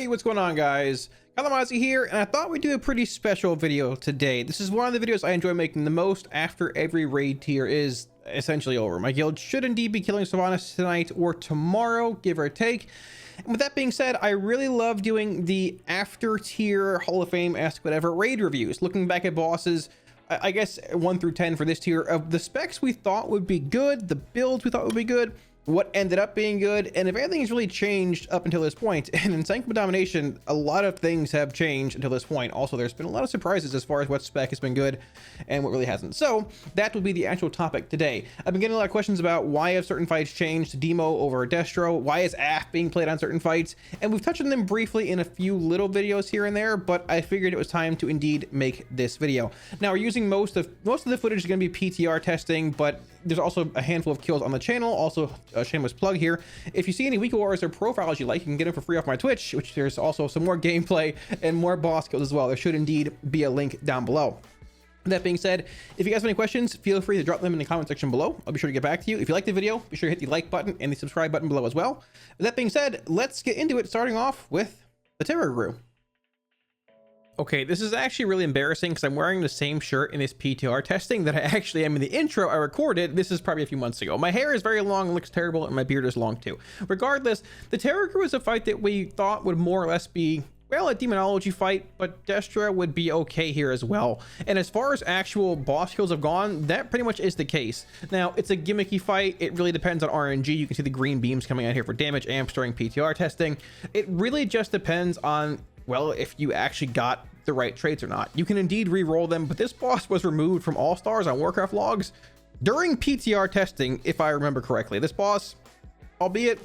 what's going on, guys? Kalamazi here, and I thought we'd do a pretty special video today. This is one of the videos I enjoy making the most after every raid tier is essentially over. My guild should indeed be killing Sylvanas tonight or tomorrow, give or take. And with that being said, I really love doing the after tier Hall of Fame Ask Whatever raid reviews, looking back at bosses, I guess 1 through 10 for this tier, of the specs we thought would be good, the builds we thought would be good, what ended up being good, and if anything has really changed up until this point. And in Sanctum of Domination, a lot of things have changed until this point. Also, there's been a lot of surprises as far as what spec has been good and what really hasn't. So that will be the actual topic today. I've been getting a lot of questions about why have certain fights changed to Demo over Destro, why is AF being played on certain fights, and we've touched on them briefly in a few little videos here and there, but I figured it was time to indeed make this video. Now, we're using most of the footage is going to be PTR testing, but there's also a handful of kills on the channel. Also, a shameless plug here, if you see any week wars or profiles you like, you can get them for free off my Twitch, which there's also some more gameplay and more boss kills as well. There should indeed be a link down below. That being said, if you guys have any questions, feel free to drop them in the comment section below. I'll be sure to get back to you. If you like the video, be sure to hit the like button and the subscribe button below as well. With that being said, let's get into it, starting off with the Tarragrue. Okay, this is actually really embarrassing because I'm wearing the same shirt in this PTR testing that I actually am in the intro I recorded. This is probably a few months ago. My hair is very long and looks terrible, and my beard is long too. Regardless, the Tarragrue is a fight that we thought would more or less be, well, a demonology fight, but Destra would be okay here as well. And as far as actual boss kills have gone, that pretty much is the case. Now, it's a gimmicky fight. It really depends on RNG. You can see the green beams coming out here for damage amps during PTR testing. It really just depends on, well, if you actually got the right traits or not. You can indeed re-roll them, but this boss was removed from All-Stars on Warcraft logs during PTR testing, if I remember correctly. This boss, albeit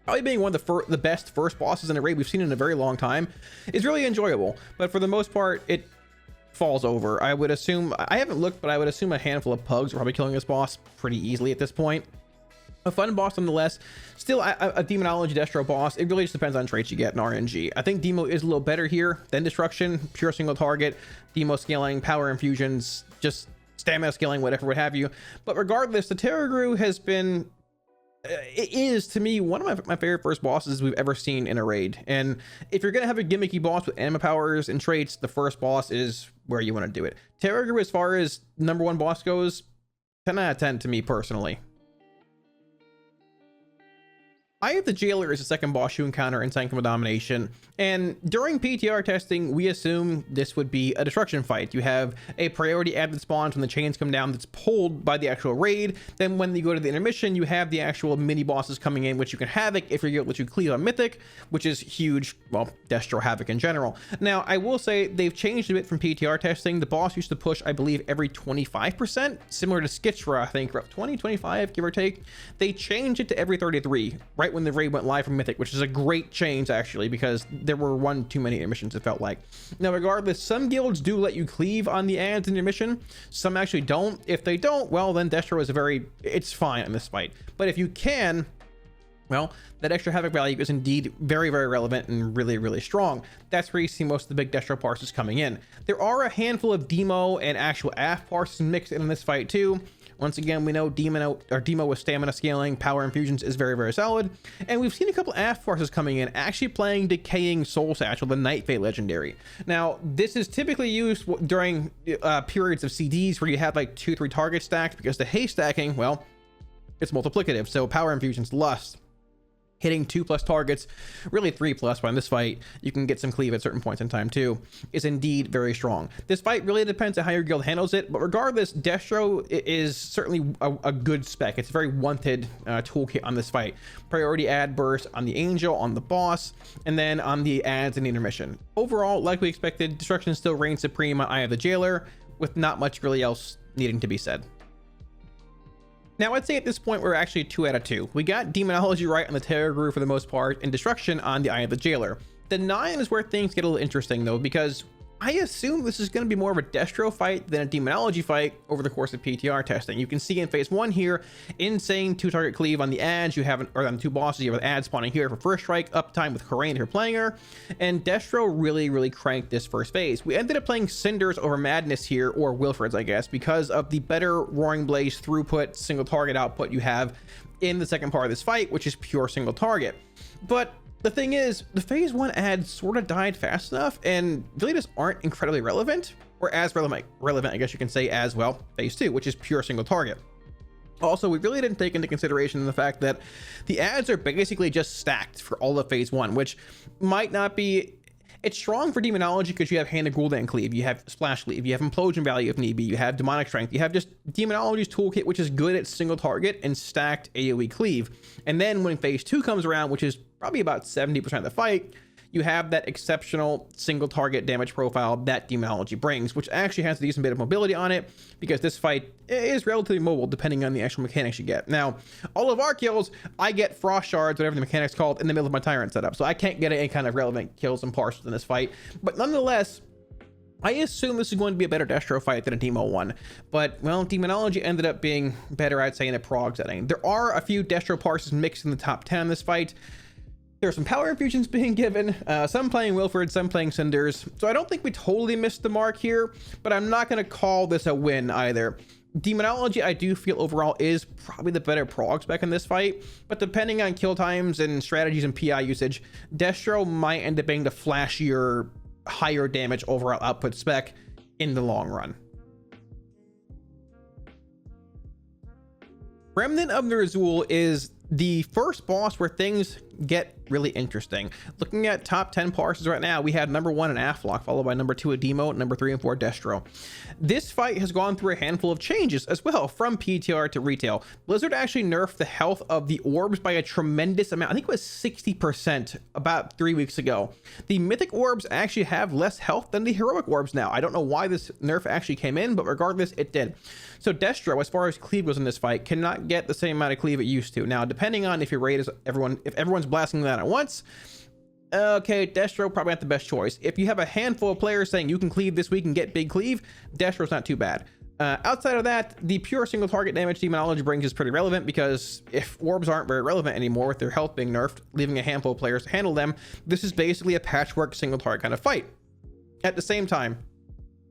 probably being one of the best first bosses in a raid we've seen in a very long time, is really enjoyable, but for the most part, it falls over. I would assume, I haven't looked, but I would assume a handful of pugs are probably killing this boss pretty easily at this point. A fun boss nonetheless. Still a demonology destro boss. It really just depends on traits you get in RNG. I think Demo is a little better here than Destruction. Pure single target, Demo scaling, power infusions, just stamina scaling, whatever, what have you. But regardless, the Tarragrue has been, it is to me one of my favorite first bosses we've ever seen in a raid. And if you're gonna have a gimmicky boss with anima powers and traits, the first boss is where you want to do it. Tarragrue, as far as #1 boss goes, 10 out of 10 to me personally. Eye of the Jailer is the second boss you encounter in Sanctum of Domination, and during PTR testing, we assume this would be a destruction fight. You have a priority ad that spawns when the chains come down that's pulled by the actual raid. Then when you go to the intermission, you have the actual mini bosses coming in, which you can Havoc if you're able to cleave on Mythic, which is huge, well, Destro Havoc in general. Now, I will say they've changed a bit from PTR testing. The boss used to push, I believe, every 25%, similar to Skitra, I think, 20, 25, give or take. They changed it to every 33, right when the raid went live from Mythic, which is a great change actually, because there were one too many intermissions, it felt like. Now, regardless, some guilds do let you cleave on the ads in intermission, some actually don't. If they don't, well, then Destro is it's fine in this fight. But if you can, well, that extra Havoc value is indeed very, very relevant and really, really strong. That's where you see most of the big Destro parses coming in. There are a handful of Demo and actual AF parses mixed in this fight too. Once again, we know Demo with stamina scaling, power infusions is very, very solid. And we've seen a couple AF forces coming in, actually playing Decaying Soul Satchel, the Night Fate legendary. Now, this is typically used during periods of CDs where you have like 2-3 targets stacked, because the haste stacking, well, it's multiplicative. So power infusions, lust, hitting 2+ targets, really 3+, but in this fight, you can get some cleave at certain points in time too, is indeed very strong. This fight really depends on how your guild handles it, but regardless, Destro is certainly a good spec. It's a very wanted toolkit on this fight. Priority ad burst on the Angel, on the boss, and then on the ads in the intermission. Overall, like we expected, Destruction still reigns supreme on Eye of the Jailer, with not much really else needing to be said. Now, I'd say at this point, we're actually 2 out of 2. We got Demonology right on the Tarragrue for the most part, and Destruction on the Eye of the Jailer. The 9 is where things get a little interesting, though, because I assume this is going to be more of a Destro fight than a Demonology fight over the course of PTR testing. You can see in phase 1 here, insane 2-target cleave on the ads. You have, or on 2 bosses, you have an ad spawning here for first strike, uptime with Khura'in if you're playing her. And Destro really, really cranked this first phase. We ended up playing Cinders over Madness here, or Wilfred's, I guess, because of the better Roaring Blaze throughput, single target output you have in the second part of this fight, which is pure single target. But the thing is, the phase 1 ads sort of died fast enough and really just aren't incredibly relevant, or as relevant, I guess you can say, as well phase 2, which is pure single target. Also, we really didn't take into consideration the fact that the ads are basically just stacked for all of phase 1, which might not be. It's strong for demonology because you have Hand of Gul'dan Cleave, you have Splash Cleave, you have Implosion Value if need be, you have Demonic Strength, you have just demonology's toolkit, which is good at single target and stacked AoE cleave. And then when phase 2 comes around, which is probably about 70% of the fight, you have that exceptional single target damage profile that demonology brings, which actually has a decent bit of mobility on it because this fight is relatively mobile depending on the actual mechanics you get. Now, all of our kills, I get Frost Shards, whatever the mechanic's called, in the middle of my Tyrant setup, so I can't get any kind of relevant kills and parcels in this fight. But nonetheless, I assume this is going to be a better Destro fight than a Demo one, but well, demonology ended up being better, I'd say, in a prog setting. There are a few Destro parses mixed in the top 10 in this fight. There are some power infusions being given, some playing Wilford, some playing Cinders, so I don't think we totally missed the mark here, but I'm not going to call this a win either. Demonology, I do feel overall is probably the better prog spec in this fight, but depending on kill times and strategies and PI usage, Destro might end up being the flashier, higher damage overall output spec in the long run. Remnant of Ner'zhul is the first boss where things get really interesting. Looking at top 10 parses right now, we have number 1 an Aflock, followed by number 2 a Demo, number 3 and 4 Destro. This fight has gone through a handful of changes as well, from PTR to retail. Blizzard actually nerfed the health of the orbs by a tremendous amount. I think it was 60% about 3 weeks ago. The mythic orbs actually have less health than the heroic orbs now. I don't know why this nerf actually came in, but regardless, it did. So Destro, as far as cleave goes in this fight, cannot get the same amount of cleave it used to. Now, depending on if your raid is if everyone's blasting that at once, okay, Destro probably not the best choice. If you have a handful of players saying you can cleave this week and get big cleave, Destro's not too bad. Outside of that, the pure single target damage demonology brings is pretty relevant because if orbs aren't very relevant anymore with their health being nerfed, leaving a handful of players to handle them, this is basically a patchwork single target kind of fight. At the same time,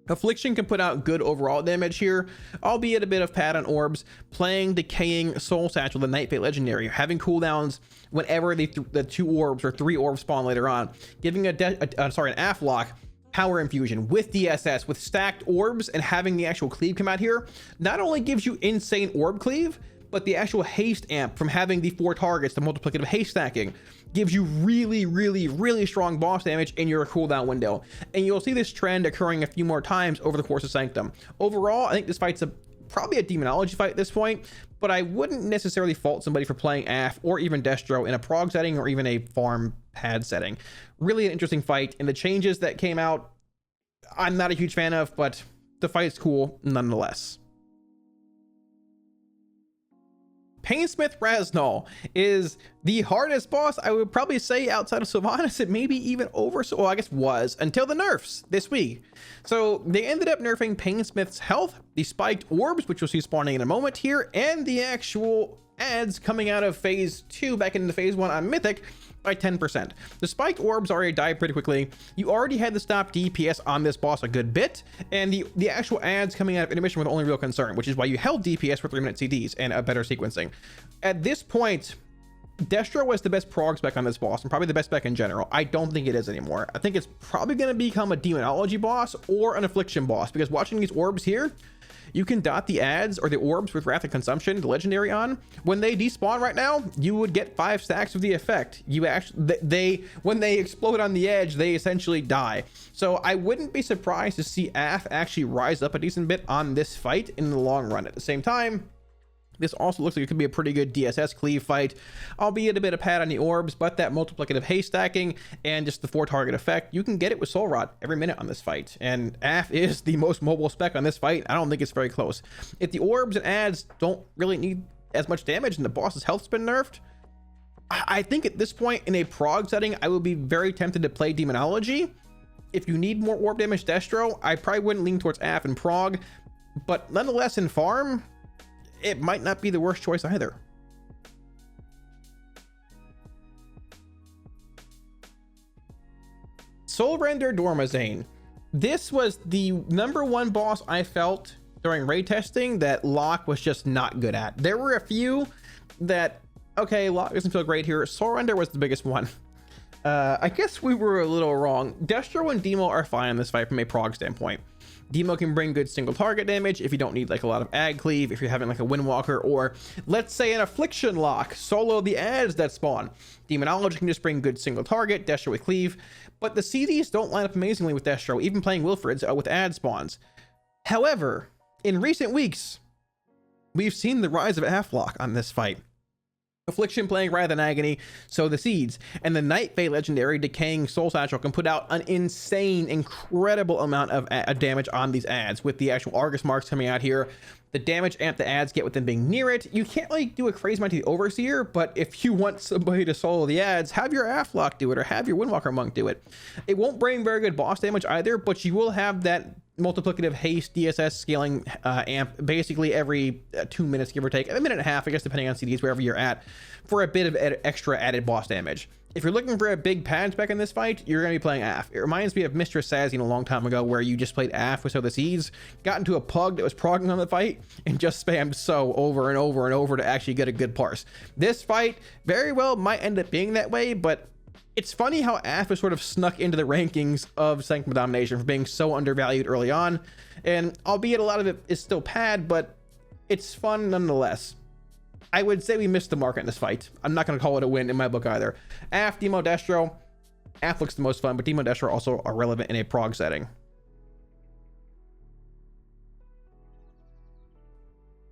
Affliction can put out good overall damage here, albeit a bit of pad on orbs, playing Decaying Soul Satchel, the Night Fate Legendary, having cooldowns whenever the 2 orbs or 3 orbs spawn later on, giving an Aflock power infusion with DSS, with stacked orbs, and having the actual cleave come out here, not only gives you insane orb cleave, but the actual haste amp from having the 4 targets, the multiplicative haste stacking, gives you really strong boss damage in your cooldown window. And you'll see this trend occurring a few more times over the course of Sanctum. Overall, I think this fight's probably a demonology fight at this point, but I wouldn't necessarily fault somebody for playing AF or even Destro in a prog setting or even a farm pad setting. Really an interesting fight, and the changes that came out, I'm not a huge fan of, but the fight's cool nonetheless. Painsmith Raznal is the hardest boss, I would probably say, outside of Sylvanas. It maybe even over, so well, I guess was, until the nerfs this week. So they ended up nerfing Painsmith's health, the spiked orbs, which you'll see spawning in a moment here, and the actual ads coming out of phase 2 back into phase 1 on Mythic by 10%. The spiked orbs already died pretty quickly. You already had to stop DPS on this boss a good bit, and the actual ads coming out of intermission were the only real concern, which is why you held DPS for 3-minute CDs and a better sequencing. At this point, Destro was the best prog spec on this boss, and probably the best spec in general. I don't think it is anymore. I think it's probably going to become a demonology boss or an affliction boss, because watching these orbs here, you can dot the ads or the orbs with Wrath of Consumption, the legendary, on. When they despawn right now, you would get 5 stacks of the effect. You actually, when they explode on the edge, they essentially die. So I wouldn't be surprised to see AF actually rise up a decent bit on this fight in the long run. At the same time, this also looks like it could be a pretty good DSS cleave fight, albeit a bit of pad on the orbs, but that multiplicative haste stacking and just the 4 target effect, you can get it with Soul Rod every minute on this fight. And AF is the most mobile spec on this fight. I don't think it's very close. If the orbs and ads don't really need as much damage and the boss's health's been nerfed, I think at this point in a prog setting, I would be very tempted to play Demonology. If you need more orb damage Destro, I probably wouldn't lean towards AF and prog, but nonetheless in farm, it might not be the worst choice either. Soulrender Dormazain. This was the #1 boss I felt during raid testing that Locke was just not good at. There were a few that, okay, Locke doesn't feel great here. Soulrender was the biggest one. I guess we were a little wrong. Destro and Demo are fine in this fight from a prog standpoint. Demo can bring good single target damage if you don't need like a lot of ad cleave, if you're having like a Windwalker, or let's say an Affliction lock, solo the ads that spawn. Demonology can just bring good single target, Destro with cleave, but the CDs don't line up amazingly with Destro, even playing Wilfred's with ad spawns. However, in recent weeks, we've seen the rise of Aflock on this fight. Affliction playing Wrath and Agony, sow the seeds, and the Night Fae legendary Decaying Soul Satchel can put out an insane, incredible amount of damage on these ads. With the actual Argus marks coming out here, the damage amp the ads get with them being near it. You can't really do a crazy amount to the Overseer, but if you want somebody to solo the ads, have your Aflock do it, or have your Windwalker Monk do it. It won't bring very good boss damage either, but you will have that multiplicative haste DSS scaling amp basically every 2 minutes, give or take, a minute and a half, I guess, depending on CDs, wherever you're at, for a bit of extra added boss damage. If you're looking for a big pad spec in this fight, you're going to be playing AF. It reminds me of Mistress Sazine a long time ago, where you just played AF with Sow the Seeds, got into a pug that was progging on the fight, and just spammed Sow over and over and over to actually get a good parse. This fight very well might end up being that way, but it's funny how AF is sort of snuck into the rankings of Sanctum of Domination for being so undervalued early on, and albeit a lot of it is still pad, but it's fun nonetheless. I would say we missed the mark in this fight. I'm not going to call it a win in my book either. AF, Demo, Destro. AF looks the most fun, but Demo and Destro also are relevant in a prog setting.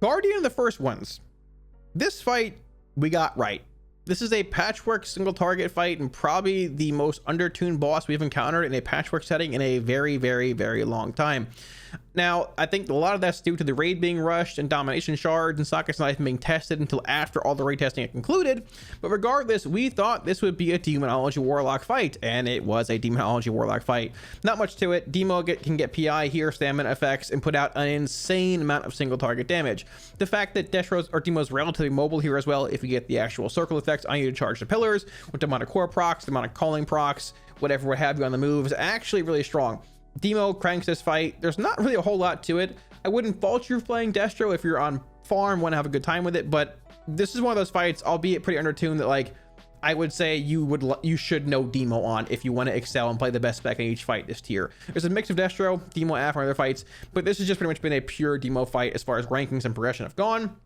Guardian of the First Ones. This fight we got right. This is a patchwork single target fight, and probably the most undertuned boss we've encountered in a patchwork setting in a very, very, very long time. Now, I think a lot of that's due to the raid being rushed and domination shards and sockets not even being tested until after all the raid testing had concluded. But regardless, we thought this would be a Demonology Warlock fight, and it was a Demonology Warlock fight. Not much to it. Demo can get PI here, stamina effects, and put out an insane amount of single target damage. The fact that Destro's or Demo's relatively mobile here as well, if you get the actual circle effects on you to charge the pillars, with the amount of core procs, the amount of calling procs, whatever what have you on the move, is actually really strong. Demo cranks this fight. There's not really a whole lot to it. I wouldn't fault you for playing Destro if you're on farm, want to have a good time with it, but this is one of those fights, albeit pretty undertuned, that like I would say you should know Demo on if you want to excel and play the best spec in each fight this tier. There's a mix of Destro, Demo, AF, and other fights, but this has just pretty much been a pure Demo fight as far as rankings and progression have gone.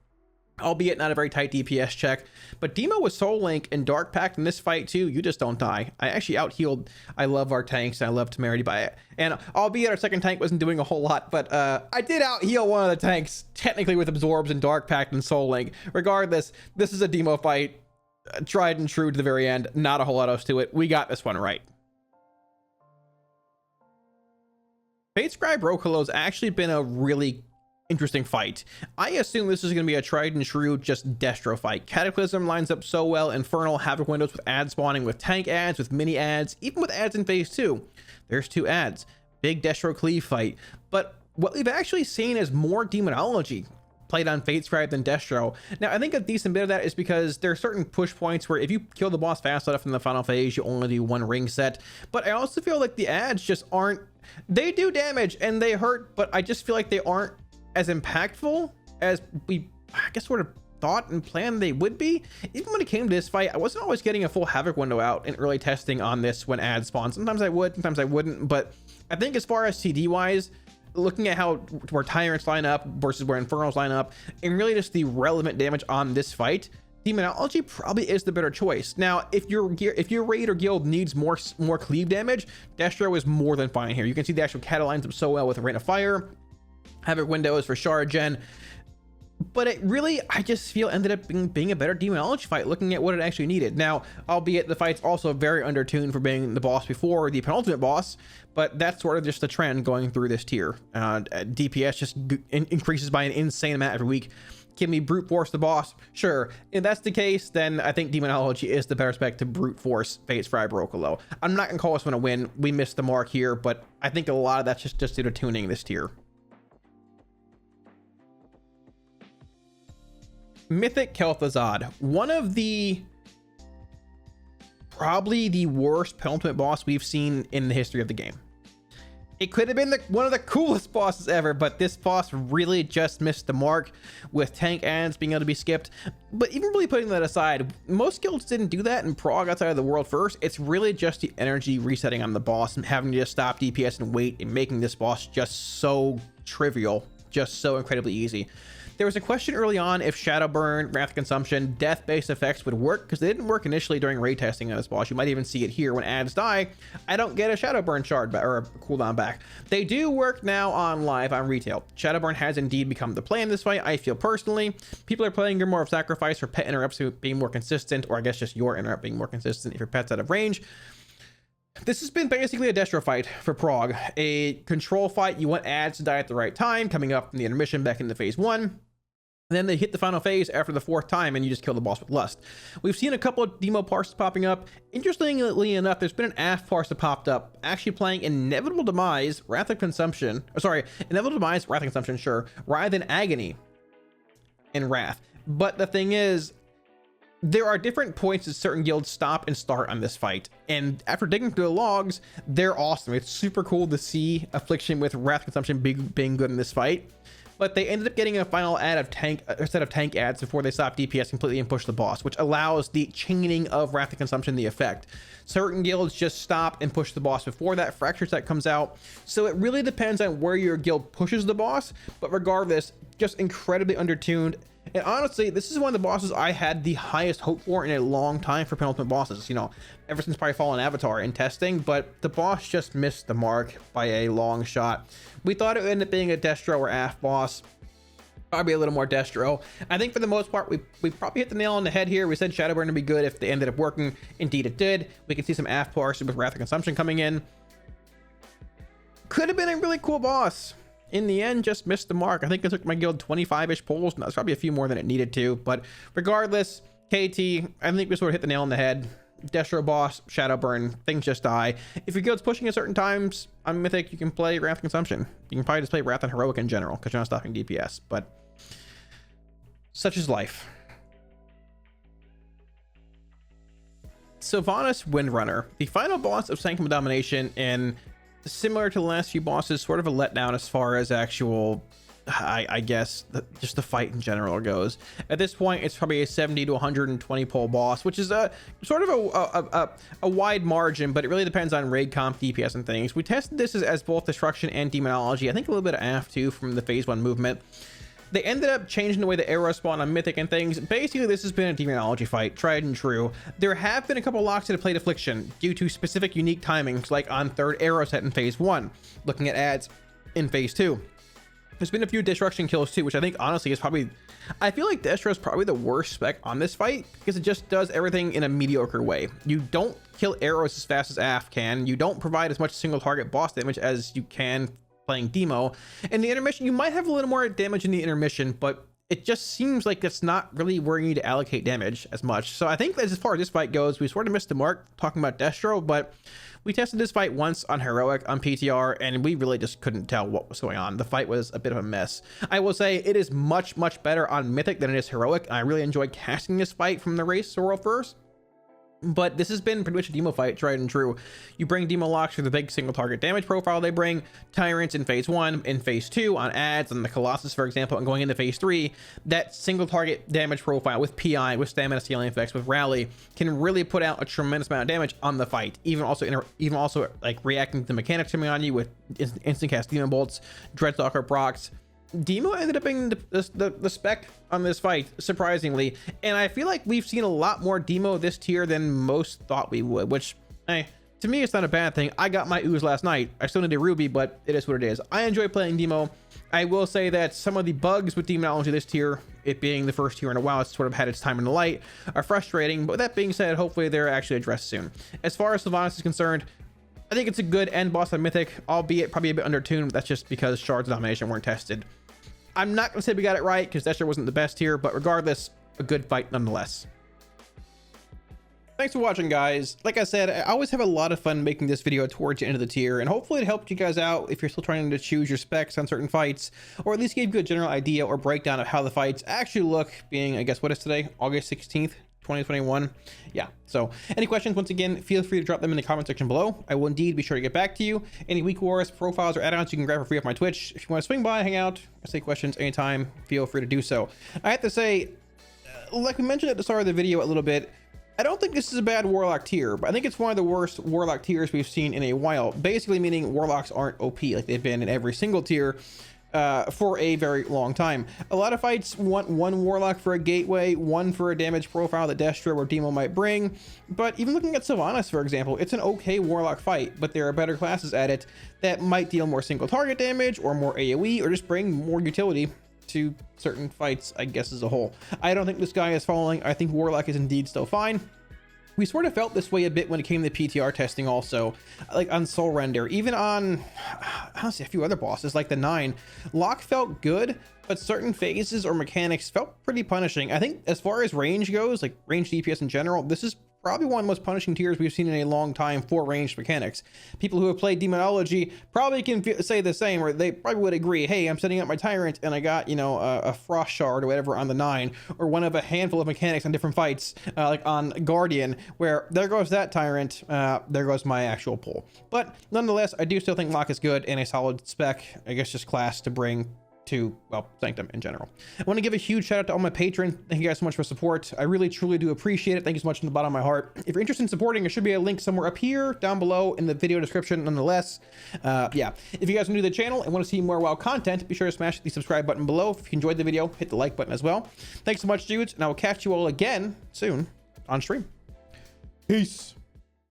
Albeit not a very tight DPS check, but Demo with Soul Link and Dark Pact in this fight too, you just don't die. I actually out-healed. I love our tanks and I love Temerity by it. And albeit our second tank wasn't doing a whole lot, but I did out-heal one of the tanks, technically with Absorbs and Dark Pact and Soul Link. Regardless, this is a Demo fight, tried and true to the very end, not a whole lot else to it. We got this one right. Fatescribe Roh-Kalo has actually been a really interesting fight. I assume this is going to be a tried and true just Destro fight. Cataclysm lines up so well. Infernal, Havoc windows with ad spawning, with tank ads, with mini ads, even with ads in phase 2. There's 2 ads. Big Destro cleave fight. But what we've actually seen is more Demonology played on Fatescribe than Destro. Now, I think a decent bit of that is because there are certain push points where if you kill the boss fast enough in the final phase, you only do 1 ring set. But I also feel like the ads just aren't... They do damage and they hurt, but I just feel like they aren't as impactful as we, I guess, sort of thought and planned they would be. Even when it came to this fight, I wasn't always getting a full Havoc window out in early testing on this when ads spawn. Sometimes I would, sometimes I wouldn't, but I think as far as CD wise, looking at how where Tyrants line up versus where Infernals line up, and really just the relevant damage on this fight, Demonology probably is the better choice. Now, if your raid or guild needs more cleave damage, Destro is more than fine here. You can see the actual Cata lines up so well with Rain of Fire, Havoc windows for shard gen, but it really, I just feel, ended up being a better Demonology fight looking at what it actually needed. Now, albeit the fight's also very undertuned for being the boss before the penultimate boss, but that's sort of just the trend going through this tier. DPS just increases by an insane amount every week. Can we brute force the boss? Sure. If that's the case, then I think Demonology is the better spec to brute force Fatescribe Roh-Kalo. I'm not gonna call this one a win. We missed the mark here, but I think a lot of that's just due to tuning this tier. Mythic Kel'Thuzad, one of the probably the worst penultimate boss we've seen in the history of the game. It could have been one of the coolest bosses ever, but this boss really just missed the mark with tank ads being able to be skipped. But even really putting that aside, most guilds didn't do that in Prog outside of the world first. It's really just the energy resetting on the boss and having to just stop DPS and wait, and making this boss just so trivial, just so incredibly easy. There was a question early on if Shadow Burn, Wrath Consumption, death-based effects would work, because they didn't work initially during raid testing on this boss. You might even see it here when ads die. I don't get a Shadow Burn shard or a cooldown back. They do work now on live on retail. Shadow Burn has indeed become the play in this fight, I feel personally. People are playing more of Sacrifice for pet interrupts being more consistent, or I guess just your interrupt being more consistent if your pet's out of range. This has been basically a destro fight for Prog, a control fight. You want ads to die at the right time, coming up from the intermission back into phase 1. And then they hit the final phase after the 4th time, and you just kill the boss with lust. We've seen a couple of demo parses popping up. Interestingly enough, there's been an AF parse that popped up, actually playing Inevitable Demise, Wrath of Consumption. Oh, sorry, Inevitable Demise, Wrath of Consumption, sure, rather than Agony and Wrath. But the thing is, there are different points that certain guilds stop and start on this fight, and after digging through the logs, they're awesome. It's super cool to see Affliction with Wrath Consumption being good in this fight. But they ended up getting a final ad of set of tank ads before they stopped DPS completely and push the boss, which allows the chaining of Wrath of Consumption the effect. Certain guilds just stop and push the boss before that fracture set comes out. So it really depends on where your guild pushes the boss, but regardless, just incredibly undertuned. And honestly, this is one of the bosses I had the highest hope for in a long time for penultimate bosses, you know, ever since probably Fallen Avatar in testing, but the boss just missed the mark by a long shot. We thought it would end up being a Destro or AF boss, probably a little more Destro. I think for the most part, we probably hit the nail on the head here. We said Shadowburn would be good if they ended up working. Indeed it did. We can see some AF parse with Wrath of Consumption coming in. Could have been a really cool boss. In the end, just missed the mark. I think it took my guild 25-ish pulls, and that's probably a few more than it needed to. But regardless, KT, I think we sort of hit the nail on the head. Destro boss, Shadowburn, things just die. If your guild's pushing at certain times on Mythic, you can play Wrath Consumption. You can probably just play Wrath on Heroic in general, because you're not stopping DPS. But such is life. Sylvanas Windrunner, the final boss of Sanctum of Domination, and similar to the last few bosses, sort of a letdown as far as actual, I guess, just the fight in general goes. At this point, it's probably a 70 to 120 pull boss, which is a sort of a wide margin, but it really depends on raid comp, DPS, and things. We tested this as both Destruction and Demonology. I think a little bit of AF too from the phase 1 movement. They ended up changing the way the arrows spawn on Mythic and things. Basically, this has been a Demonology fight, tried and true. There have been a couple locks that have played Affliction due to specific unique timings, like on 3rd arrow set in phase 1, looking at ads in phase 2. There's been a few Destruction kills too, which I think honestly is probably, I feel like Destro is probably the worst spec on this fight, because it just does everything in a mediocre way. You don't kill arrows as fast as AF can. You don't provide as much single target boss damage as you can playing Demo. In the intermission, you might have a little more damage in the intermission, but it just seems like it's not really where you need to allocate damage as much. So I think that as far as this fight goes, we sort of missed the mark talking about Destro, but we tested this fight once on Heroic on PTR, and we really just couldn't tell what was going on. The fight was a bit of a mess. I will say it is much better on Mythic than it is Heroic, and I really enjoyed casting this fight from the race to World First. But this has been pretty much a Demo fight, tried and true. You bring Demo locks for the big single target damage profile they bring, Tyrants in phase 1, in phase 2, on ads, on the Colossus, for example, and going into phase 3, that single target damage profile with PI, with stamina scaling effects, with rally, can really put out a tremendous amount of damage on the fight. Even also like reacting to the mechanics coming on you with instant cast Demon Bolts, Dreadstalker procs. Demo ended up being the spec on this fight, surprisingly, and I feel like we've seen a lot more Demo this tier than most thought we would, which, to me, it's not a bad thing. I got my ooze last night. I still need a Ruby, but it is what it is. I enjoy playing Demo. I will say that some of the bugs with Demonology this tier, it being the first tier in a while, it's sort of had its time in the light, are frustrating, but that being said, hopefully they're actually addressed soon. As far as Sylvanas is concerned, I think it's a good end boss on Mythic, albeit probably a bit undertuned, but that's just because Shards of Domination weren't tested. I'm not going to say we got it right, because Destro wasn't the best here, but regardless, a good fight nonetheless. Thanks for watching, guys. Like I said, I always have a lot of fun making this video towards the end of the tier, and hopefully it helped you guys out if you're still trying to choose your specs on certain fights, or at least gave you a general idea or breakdown of how the fights actually look, being, I guess, what is today? August 16th, 2021. Yeah, so any questions, once again, feel free to drop them in the comment section below. I will indeed be sure to get back to you. Any week wars, profiles, or add-ons you can grab for free off my Twitch. If you want to swing by, hang out, say questions anytime, feel free to do so. I have to say, like we mentioned at the start of the video a little bit, I don't think this is a bad Warlock tier, but I think it's one of the worst Warlock tiers we've seen in a while. Basically meaning Warlocks aren't OP like they've been in every single tier for a very long time. A lot of fights want one Warlock for a gateway, one for a damage profile that Destro or Demo might bring, but even looking at Sylvanas, for example, it's an okay Warlock fight, but there are better classes at it that might deal more single target damage or more AoE or just bring more utility to certain fights, I guess, as a whole. I don't think this guy is falling. I think Warlock is indeed still fine. We sort of felt this way a bit when it came to PTR testing also, like on Soulrender, even on, honestly, a few other bosses, like the 9. Lock felt good, but certain phases or mechanics felt pretty punishing. I think as far as range goes, like range DPS in general, this is probably one of the most punishing tiers we've seen in a long time for ranged mechanics. People who have played Demonology probably can say the same, or they probably would agree, hey, I'm setting up my Tyrant and I got, you know, a Frost Shard or whatever on the 9, or one of a handful of mechanics on different fights, like on Guardian, where there goes that Tyrant, there goes my actual pull. But nonetheless, I do still think Lock is good and a solid spec, I guess just class to bring to, well, Sanctum in general. I want to give a huge shout out to all my patrons. Thank you guys so much for support. I really truly do appreciate it. Thank you so much from the bottom of my heart. If you're interested in supporting, there should be a link somewhere up here, down below in the video description nonetheless. Yeah, if you guys are new to the channel and want to see more WoW content, be sure to smash the subscribe button below. If you enjoyed the video, hit the like button as well. Thanks so much, dudes, and I will catch you all again soon on stream. Peace.